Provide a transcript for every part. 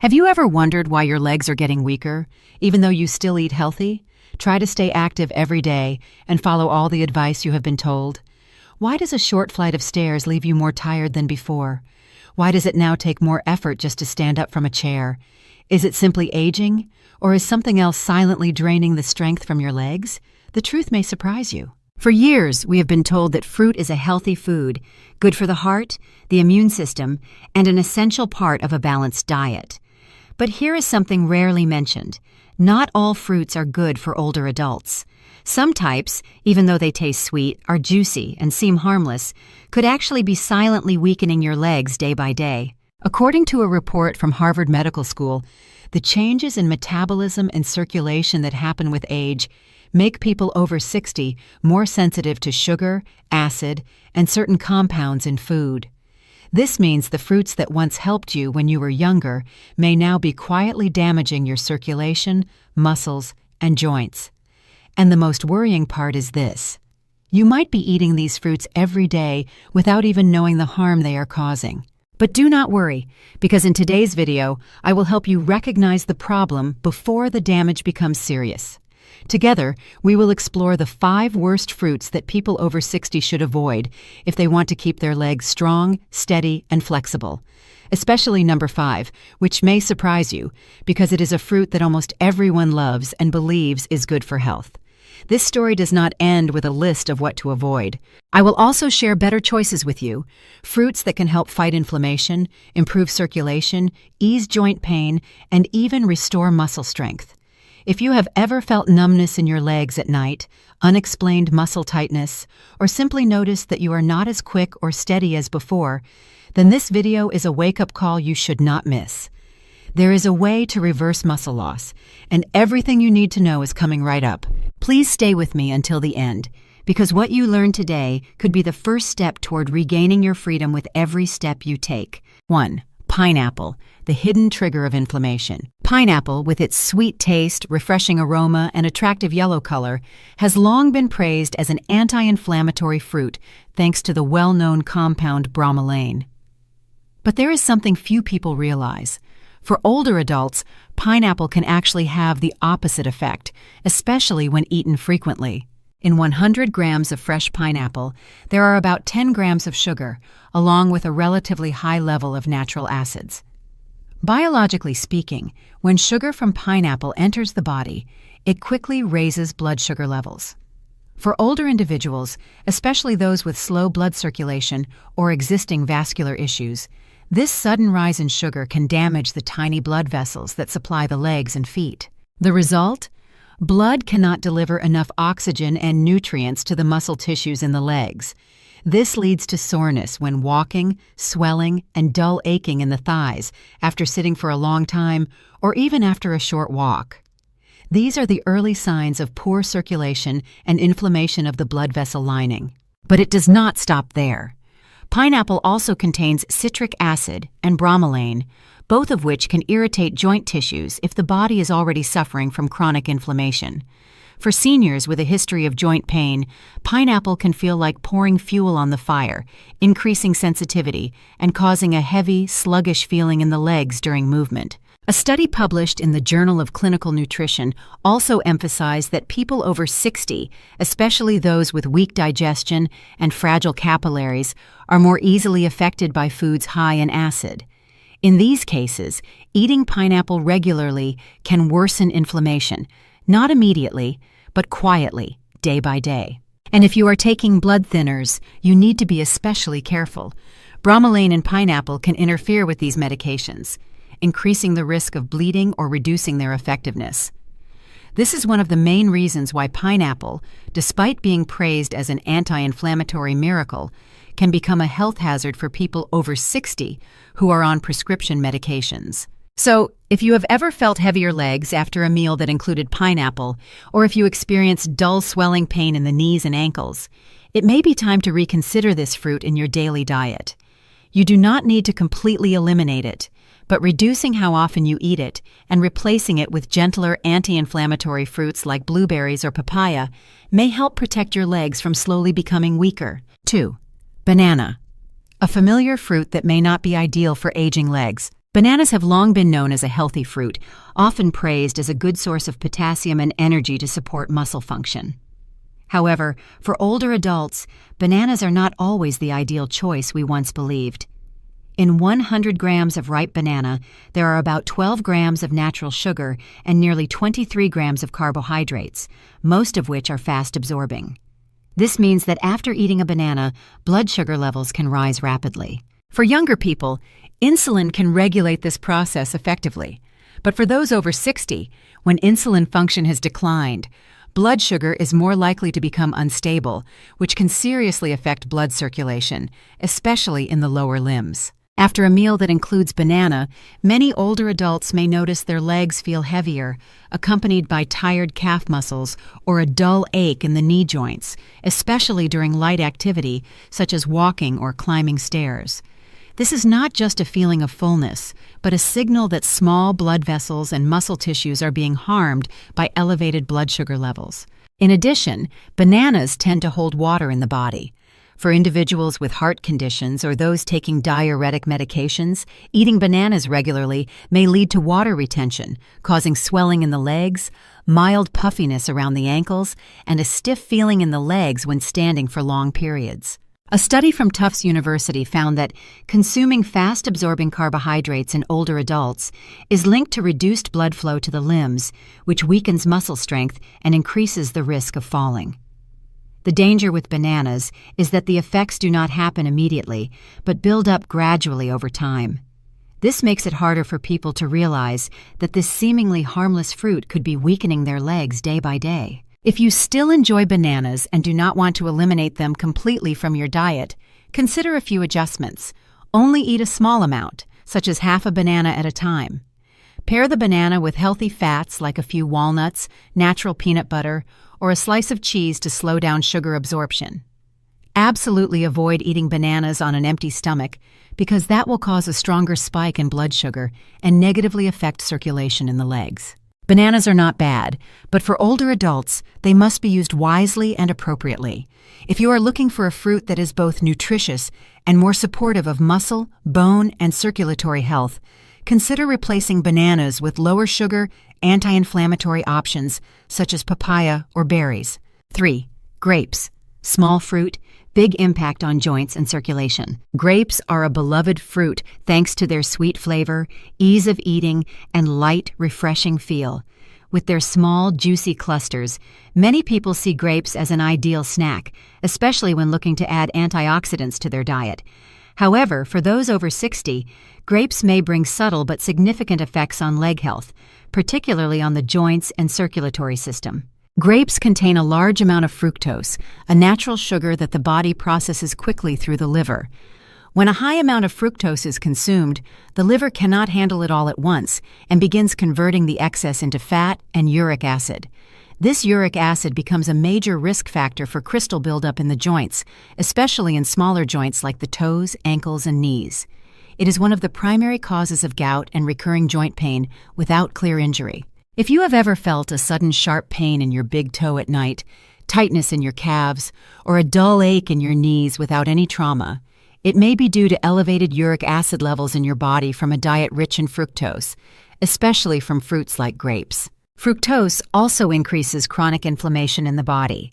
Have you ever wondered why your legs are getting weaker, even though you still eat healthy? Try to stay active every day and follow all the advice you have been told. Why does a short flight of stairs leave you more tired than before? Why does it now take more effort just to stand up from a chair? Is it simply aging, or is something else silently draining the strength from your legs? The truth may surprise you. For years, we have been told that fruit is a healthy food, good for the heart, the immune system, and an essential part of a balanced diet. But here is something rarely mentioned. Not all fruits are good for older adults. Some types, even though they taste sweet, are juicy, and seem harmless, could actually be silently weakening your legs day by day. According to a report from Harvard Medical School, the changes in metabolism and circulation that happen with age make people over 60 more sensitive to sugar, acid, and certain compounds in food. This means the fruits that once helped you when you were younger may now be quietly damaging your circulation, muscles, and joints. And the most worrying part is this: you might be eating these fruits every day without even knowing the harm they are causing. But do not worry, because in today's video, I will help you recognize the problem before the damage becomes serious. Together, we will explore the 5 worst fruits that people over 60 should avoid if they want to keep their legs strong, steady, and flexible. Especially number 5, which may surprise you, because it is a fruit that almost everyone loves and believes is good for health. This story does not end with a list of what to avoid. I will also share better choices with you, fruits that can help fight inflammation, improve circulation, ease joint pain, and even restore muscle strength. If you have ever felt numbness in your legs at night, unexplained muscle tightness, or simply noticed that you are not as quick or steady as before, then this video is a wake-up call you should not miss. There is a way to reverse muscle loss, and everything you need to know is coming right up. Please stay with me until the end, because what you learn today could be the first step toward regaining your freedom with every step you take. 1. Pineapple, the hidden trigger of inflammation. Pineapple, with its sweet taste, refreshing aroma, and attractive yellow color, has long been praised as an anti-inflammatory fruit thanks to the well-known compound bromelain. But there is something few people realize. For older adults, pineapple can actually have the opposite effect, especially when eaten frequently. In 100 grams of fresh pineapple, there are about 10 grams of sugar, along with a relatively high level of natural acids. Biologically speaking, when sugar from pineapple enters the body, it quickly raises blood sugar levels. For older individuals, especially those with slow blood circulation or existing vascular issues, this sudden rise in sugar can damage the tiny blood vessels that supply the legs and feet. The result? Blood cannot deliver enough oxygen and nutrients to the muscle tissues in the legs. This leads to soreness when walking, swelling, and dull aching in the thighs after sitting for a long time or even after a short walk. These are the early signs of poor circulation and inflammation of the blood vessel lining. But it does not stop there. Pineapple also contains citric acid and bromelain, both of which can irritate joint tissues if the body is already suffering from chronic inflammation. For seniors with a history of joint pain, pineapple can feel like pouring fuel on the fire, increasing sensitivity and causing a heavy, sluggish feeling in the legs during movement. A study published in the Journal of Clinical Nutrition also emphasized that people over 60, especially those with weak digestion and fragile capillaries, are more easily affected by foods high in acid. In these cases, eating pineapple regularly can worsen inflammation, not immediately, but quietly, day by day. And if you are taking blood thinners, you need to be especially careful. Bromelain in pineapple can interfere with these medications, increasing the risk of bleeding or reducing their effectiveness. This is one of the main reasons why pineapple, despite being praised as an anti-inflammatory miracle, can become a health hazard for people over 60 who are on prescription medications. So, if you have ever felt heavier legs after a meal that included pineapple, or if you experience dull swelling pain in the knees and ankles, it may be time to reconsider this fruit in your daily diet. You do not need to completely eliminate it, but reducing how often you eat it and replacing it with gentler anti-inflammatory fruits like blueberries or papaya may help protect your legs from slowly becoming weaker. 2. Banana. A familiar fruit that may not be ideal for aging legs. Bananas have long been known as a healthy fruit, often praised as a good source of potassium and energy to support muscle function. However, for older adults, bananas are not always the ideal choice we once believed. In 100 grams of ripe banana, there are about 12 grams of natural sugar and nearly 23 grams of carbohydrates, most of which are fast-absorbing. This means that after eating a banana, blood sugar levels can rise rapidly. For younger people, insulin can regulate this process effectively. But for those over 60, when insulin function has declined, blood sugar is more likely to become unstable, which can seriously affect blood circulation, especially in the lower limbs. After a meal that includes banana, many older adults may notice their legs feel heavier, accompanied by tired calf muscles or a dull ache in the knee joints, especially during light activity such as walking or climbing stairs. This is not just a feeling of fullness, but a signal that small blood vessels and muscle tissues are being harmed by elevated blood sugar levels. In addition, bananas tend to hold water in the body. For individuals with heart conditions or those taking diuretic medications, eating bananas regularly may lead to water retention, causing swelling in the legs, mild puffiness around the ankles, and a stiff feeling in the legs when standing for long periods. A study from Tufts University found that consuming fast-absorbing carbohydrates in older adults is linked to reduced blood flow to the limbs, which weakens muscle strength and increases the risk of falling. The danger with bananas is that the effects do not happen immediately, but build up gradually over time. This makes it harder for people to realize that this seemingly harmless fruit could be weakening their legs day by day. If you still enjoy bananas and do not want to eliminate them completely from your diet, consider a few adjustments. Only eat a small amount, such as half a banana at a time. Pair the banana with healthy fats like a few walnuts, natural peanut butter, or a slice of cheese to slow down sugar absorption. Absolutely avoid eating bananas on an empty stomach because that will cause a stronger spike in blood sugar and negatively affect circulation in the legs. Bananas are not bad, but for older adults, they must be used wisely and appropriately. If you are looking for a fruit that is both nutritious and more supportive of muscle, bone, and circulatory health, consider replacing bananas with lower sugar, anti-inflammatory options such as papaya or berries. 3. Grapes. Small fruit, big impact on joints and circulation. Grapes are a beloved fruit thanks to their sweet flavor, ease of eating, and light, refreshing feel. With their small, juicy clusters, many people see grapes as an ideal snack, especially when looking to add antioxidants to their diet. However, for those over 60, grapes may bring subtle but significant effects on leg health, particularly on the joints and circulatory system. Grapes contain a large amount of fructose, a natural sugar that the body processes quickly through the liver. When a high amount of fructose is consumed, the liver cannot handle it all at once and begins converting the excess into fat and uric acid. This uric acid becomes a major risk factor for crystal buildup in the joints, especially in smaller joints like the toes, ankles, and knees. It is one of the primary causes of gout and recurring joint pain without clear injury. If you have ever felt a sudden sharp pain in your big toe at night, tightness in your calves, or a dull ache in your knees without any trauma, it may be due to elevated uric acid levels in your body from a diet rich in fructose, especially from fruits like grapes. Fructose also increases chronic inflammation in the body.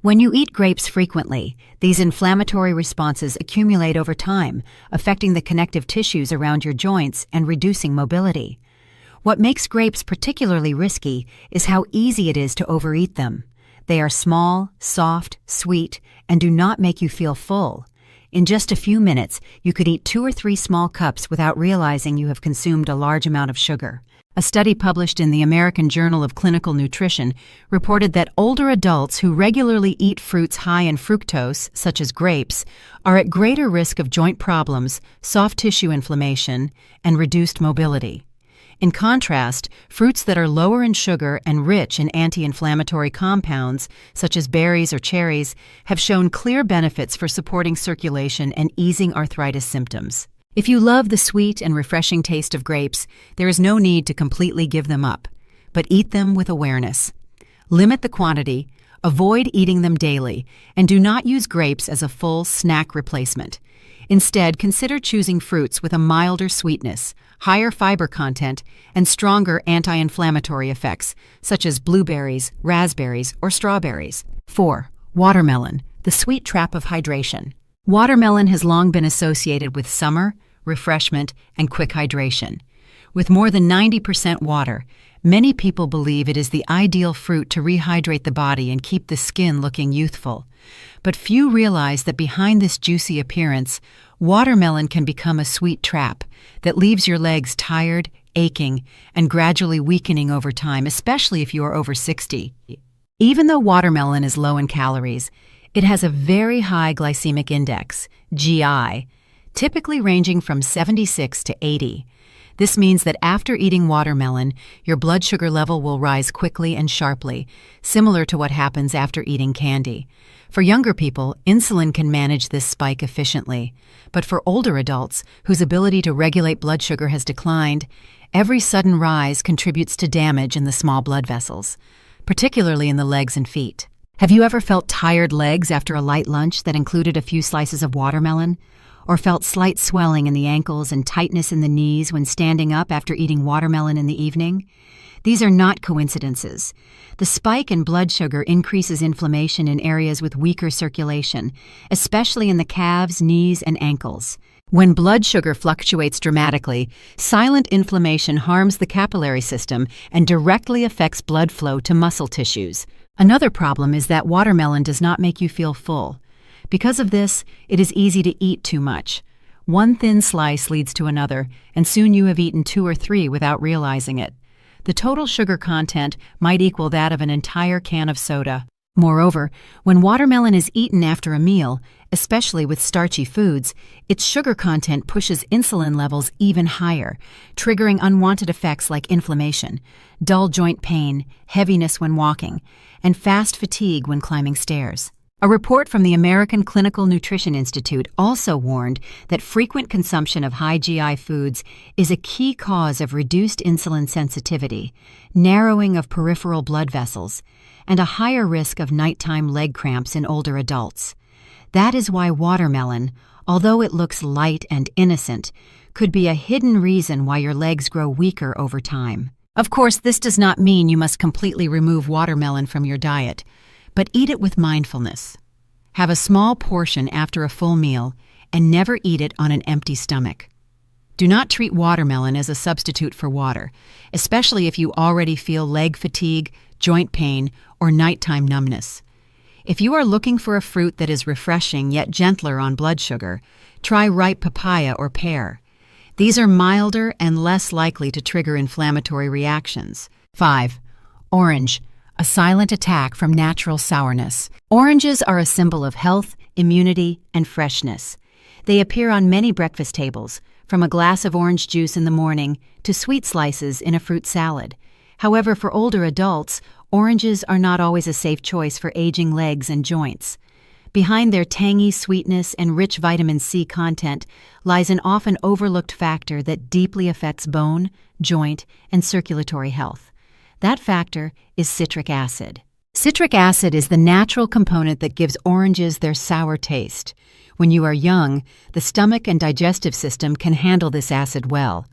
When you eat grapes frequently, these inflammatory responses accumulate over time, affecting the connective tissues around your joints and reducing mobility. What makes grapes particularly risky is how easy it is to overeat them. They are small, soft, sweet, and do not make you feel full. In just a few minutes, you could eat 2 or 3 small cups without realizing you have consumed a large amount of sugar. A study published in the American Journal of Clinical Nutrition reported that older adults who regularly eat fruits high in fructose, such as grapes, are at greater risk of joint problems, soft tissue inflammation, and reduced mobility. In contrast, fruits that are lower in sugar and rich in anti-inflammatory compounds, such as berries or cherries, have shown clear benefits for supporting circulation and easing arthritis symptoms. If you love the sweet and refreshing taste of grapes, there is no need to completely give them up, but eat them with awareness. Limit the quantity, avoid eating them daily, and do not use grapes as a full snack replacement. Instead, consider choosing fruits with a milder sweetness, higher fiber content, and stronger anti-inflammatory effects, such as blueberries, raspberries, or strawberries. 4. Watermelon, the sweet trap of hydration. Watermelon has long been associated with summer, refreshment, and quick hydration. With more than 90% water, many people believe it is the ideal fruit to rehydrate the body and keep the skin looking youthful. But few realize that behind this juicy appearance, watermelon can become a sweet trap that leaves your legs tired, aching, and gradually weakening over time, especially if you are over 60. Even though watermelon is low in calories, it has a very high glycemic index, GI, typically ranging from 76 to 80. This means that after eating watermelon, your blood sugar level will rise quickly and sharply, similar to what happens after eating candy. For younger people, insulin can manage this spike efficiently. But for older adults, whose ability to regulate blood sugar has declined, every sudden rise contributes to damage in the small blood vessels, particularly in the legs and feet. Have you ever felt tired legs after a light lunch that included a few slices of watermelon? Or felt slight swelling in the ankles and tightness in the knees when standing up after eating watermelon in the evening? These are not coincidences. The spike in blood sugar increases inflammation in areas with weaker circulation, especially in the calves, knees, and ankles. When blood sugar fluctuates dramatically, silent inflammation harms the capillary system and directly affects blood flow to muscle tissues. Another problem is that watermelon does not make you feel full. Because of this, it is easy to eat too much. One thin slice leads to another, and soon you have eaten 2 or 3 without realizing it. The total sugar content might equal that of an entire can of soda. Moreover, when watermelon is eaten after a meal, especially with starchy foods, its sugar content pushes insulin levels even higher, triggering unwanted effects like inflammation, dull joint pain, heaviness when walking, and fast fatigue when climbing stairs. A report from the American Clinical Nutrition Institute also warned that frequent consumption of high GI foods is a key cause of reduced insulin sensitivity, narrowing of peripheral blood vessels, and a higher risk of nighttime leg cramps in older adults. That is why watermelon, although it looks light and innocent, could be a hidden reason why your legs grow weaker over time. Of course, this does not mean you must completely remove watermelon from your diet, but eat it with mindfulness. Have a small portion after a full meal and never eat it on an empty stomach. Do not treat watermelon as a substitute for water, especially if you already feel leg fatigue, joint pain, or nighttime numbness. If you are looking for a fruit that is refreshing yet gentler on blood sugar, try ripe papaya or pear. These are milder and less likely to trigger inflammatory reactions. 5. Orange, a silent attack from natural sourness. Oranges are a symbol of health, immunity, and freshness. They appear on many breakfast tables, from a glass of orange juice in the morning to sweet slices in a fruit salad. However, for older adults, oranges are not always a safe choice for aging legs and joints. Behind their tangy sweetness and rich vitamin C content lies an often overlooked factor that deeply affects bone, joint, and circulatory health. That factor is citric acid. Citric acid is the natural component that gives oranges their sour taste. When you are young, the stomach and digestive system can handle this acid well.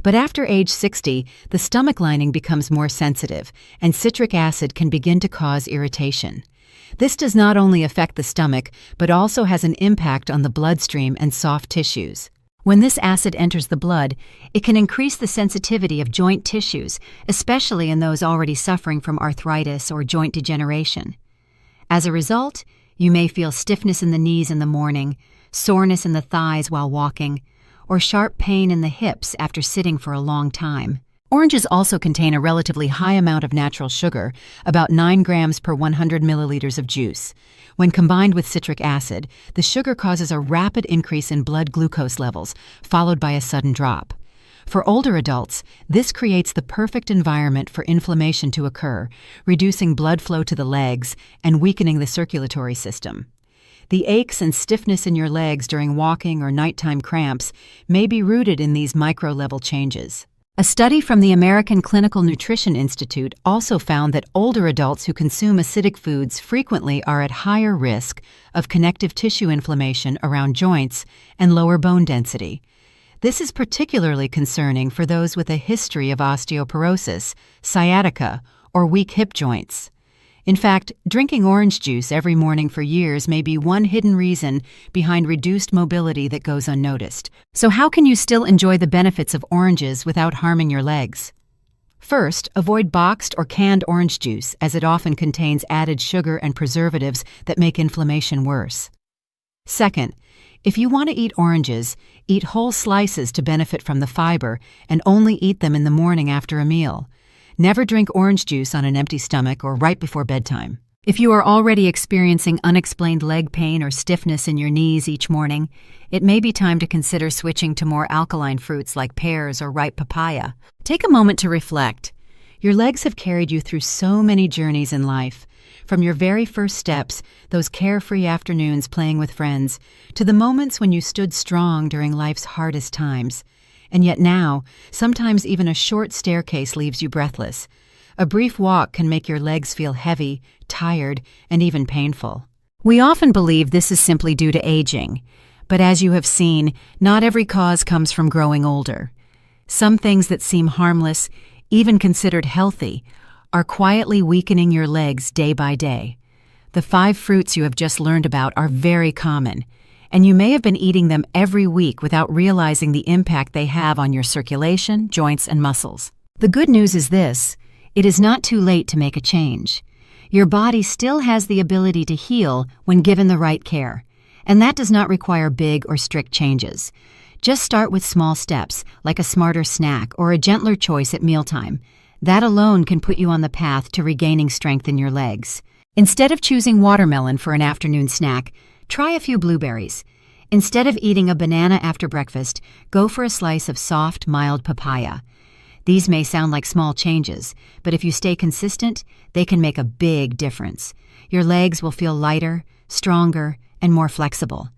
But after age 60, the stomach lining becomes more sensitive, and citric acid can begin to cause irritation. This does not only affect the stomach, but also has an impact on the bloodstream and soft tissues. When this acid enters the blood, it can increase the sensitivity of joint tissues, especially in those already suffering from arthritis or joint degeneration. As a result, you may feel stiffness in the knees in the morning, soreness in the thighs while walking, or sharp pain in the hips after sitting for a long time. Oranges also contain a relatively high amount of natural sugar, about 9 grams per 100 milliliters of juice. When combined with citric acid, the sugar causes a rapid increase in blood glucose levels, followed by a sudden drop. For older adults, this creates the perfect environment for inflammation to occur, reducing blood flow to the legs and weakening the circulatory system. The aches and stiffness in your legs during walking or nighttime cramps may be rooted in these micro-level changes. A study from the American Clinical Nutrition Institute also found that older adults who consume acidic foods frequently are at higher risk of connective tissue inflammation around joints and lower bone density. This is particularly concerning for those with a history of osteoporosis, sciatica, or weak hip joints. In fact, drinking orange juice every morning for years may be one hidden reason behind reduced mobility that goes unnoticed. So how can you still enjoy the benefits of oranges without harming your legs? First, avoid boxed or canned orange juice, as it often contains added sugar and preservatives that make inflammation worse. Second, if you want to eat oranges, eat whole slices to benefit from the fiber and only eat them in the morning after a meal. Never drink orange juice on an empty stomach or right before bedtime. If you are already experiencing unexplained leg pain or stiffness in your knees each morning, it may be time to consider switching to more alkaline fruits like pears or ripe papaya. Take a moment to reflect. Your legs have carried you through so many journeys in life, from your very first steps, those carefree afternoons playing with friends, to the moments when you stood strong during life's hardest times. And yet now, sometimes even a short staircase leaves you breathless. A brief walk can make your legs feel heavy, tired, and even painful. We often believe this is simply due to aging, but as you have seen, not every cause comes from growing older. Some things that seem harmless, even considered healthy, are quietly weakening your legs day by day. The 5 fruits you have just learned about are very common, and you may have been eating them every week without realizing the impact they have on your circulation, joints, and muscles. The good news is this: it is not too late to make a change. Your body still has the ability to heal when given the right care, and that does not require big or strict changes. Just start with small steps, like a smarter snack or a gentler choice at mealtime. That alone can put you on the path to regaining strength in your legs. Instead of choosing watermelon for an afternoon snack, try a few blueberries. Instead of eating a banana after breakfast, go for a slice of soft, mild papaya. These may sound like small changes, but if you stay consistent, they can make a big difference. Your legs will feel lighter, stronger, and more flexible.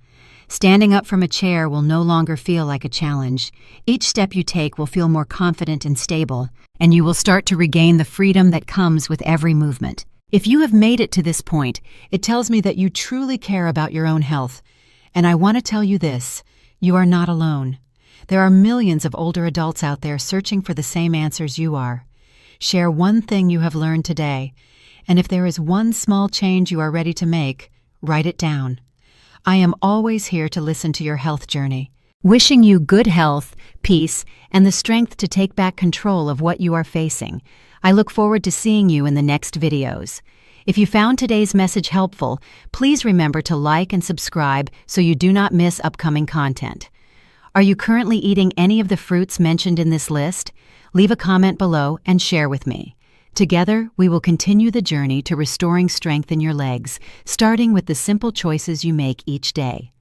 Standing up from a chair will no longer feel like a challenge. Each step you take will feel more confident and stable, and you will start to regain the freedom that comes with every movement. If you have made it to this point, it tells me that you truly care about your own health. And I want to tell you this: you are not alone. There are millions of older adults out there searching for the same answers you are. Share one thing you have learned today, and if there is one small change you are ready to make, write it down. I am always here to listen to your health journey. Wishing you good health, peace, and the strength to take back control of what you are facing. I look forward to seeing you in the next videos. If you found today's message helpful, please remember to like and subscribe so you do not miss upcoming content. Are you currently eating any of the fruits mentioned in this list? Leave a comment below and share with me. Together, we will continue the journey to restoring strength in your legs, starting with the simple choices you make each day.